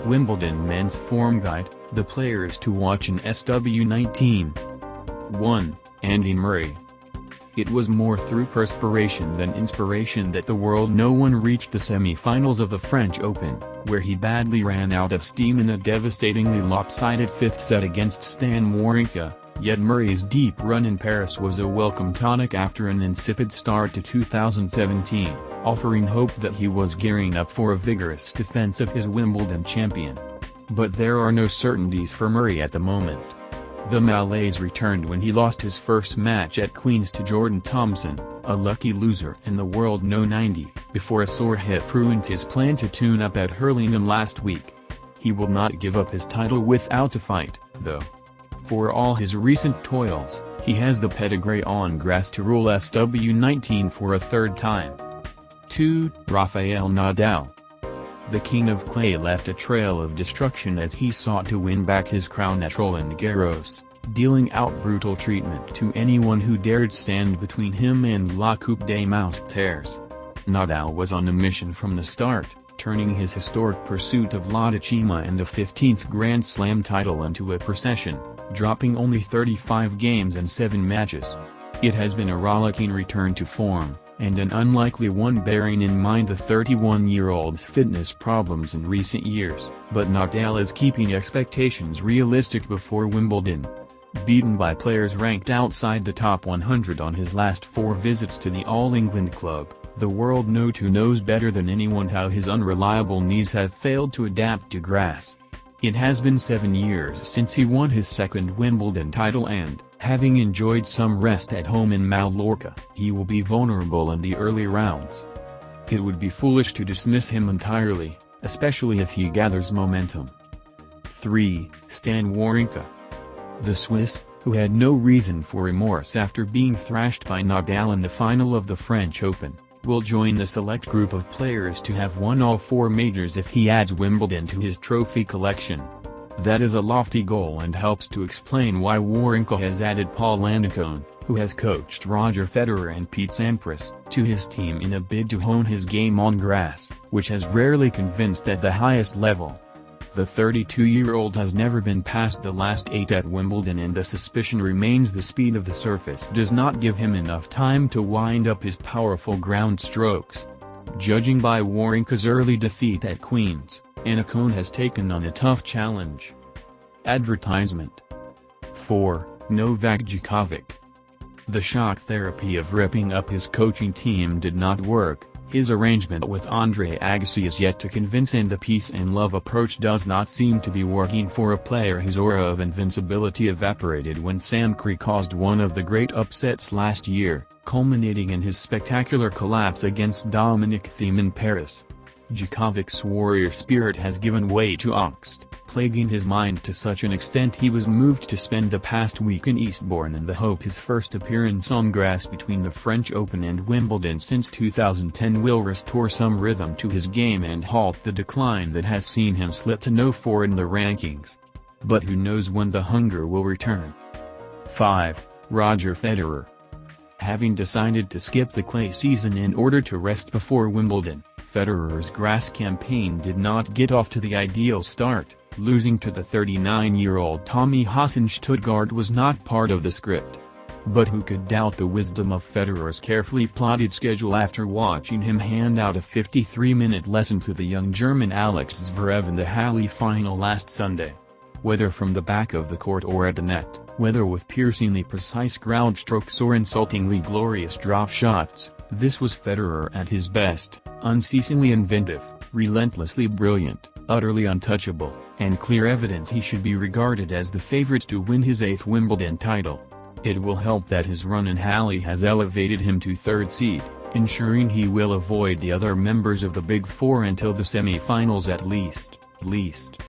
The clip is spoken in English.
Wimbledon Men's Form Guide, the players to watch in SW19. 1. Andy Murray. It was more through perspiration than inspiration that the world no one reached the semi-finals of the French Open, where he badly ran out of steam in a devastatingly lopsided fifth set against Stan Wawrinka, yet Murray's deep run in Paris was a welcome tonic after an insipid start to 2017, offering hope that he was gearing up for a vigorous defense of his Wimbledon champion. But there are no certainties for Murray at the moment. The malaise returned when he lost his first match at Queen's to Jordan Thompson, a lucky loser in the World No.90, before a sore hip ruined his plan to tune up at Hurlingham last week. He will not give up his title without a fight, though. For all his recent toils, he has the pedigree on grass to rule SW19 for a third time. 2. Rafael Nadal. The King of Clay left a trail of destruction as he sought to win back his crown at Roland Garros, dealing out brutal treatment to anyone who dared stand between him and La Coupe des Masters. Nadal was on a mission from the start, turning his historic pursuit of La Decima and a 15th Grand Slam title into a procession, dropping only 35 games and 7 matches. It has been a rollicking return to form, and an unlikely one bearing in mind the 31-year-old's fitness problems in recent years, but Nadal is keeping expectations realistic before Wimbledon. Beaten by players ranked outside the top 100 on his last 4 visits to the All England club, the world knows better than anyone how his unreliable knees have failed to adapt to grass. It has been 7 years since he won his second Wimbledon title and, having enjoyed some rest at home in Mallorca, he will be vulnerable in the early rounds. It would be foolish to dismiss him entirely, especially if he gathers momentum. 3. Stan Wawrinka. The Swiss, who had no reason for remorse after being thrashed by Nadal in the final of the French Open, will join the select group of players to have won all 4 majors if he adds Wimbledon to his trophy collection. That is a lofty goal and helps to explain why Wawrinka has added Paul Annacone, who has coached Roger Federer and Pete Sampras, to his team in a bid to hone his game on grass, which has rarely convinced at the highest level. The 32-year-old has never been past the last 8 at Wimbledon, and the suspicion remains the speed of the surface does not give him enough time to wind up his powerful ground strokes. Judging by Wawrinka's early defeat at Queen's, Annacone has taken on a tough challenge. Advertisement. 4. Novak Djokovic. The shock therapy of ripping up his coaching team did not work. His arrangement with Andre Agassi is yet to convince, and the peace and love approach does not seem to be working for a player whose aura of invincibility evaporated when Sam Kerr caused one of the great upsets last year, culminating in his spectacular collapse against Dominic Thiem in Paris. Djokovic's warrior spirit has given way to angst, plaguing his mind to such an extent he was moved to spend the past week in Eastbourne in the hope his first appearance on grass between the French Open and Wimbledon since 2010 will restore some rhythm to his game and halt the decline that has seen him slip to no 4 in the rankings. But who knows when the hunger will return. 5. Roger Federer. Having decided to skip the clay season in order to rest before Wimbledon, Federer's grass campaign did not get off to the ideal start. Losing to the 39-year-old Tommy Haas in Stuttgart was not part of the script. But who could doubt the wisdom of Federer's carefully plotted schedule after watching him hand out a 53-minute lesson to the young German Alex Zverev in the Halle final last Sunday? Whether from the back of the court or at the net, whether with piercingly precise ground strokes or insultingly glorious drop shots, this was Federer at his best, unceasingly inventive, relentlessly brilliant, utterly untouchable, and clear evidence he should be regarded as the favorite to win his 8th Wimbledon title. It will help that his run in Halle has elevated him to 3rd seed, ensuring he will avoid the other members of the Big Four until the semi-finals at least.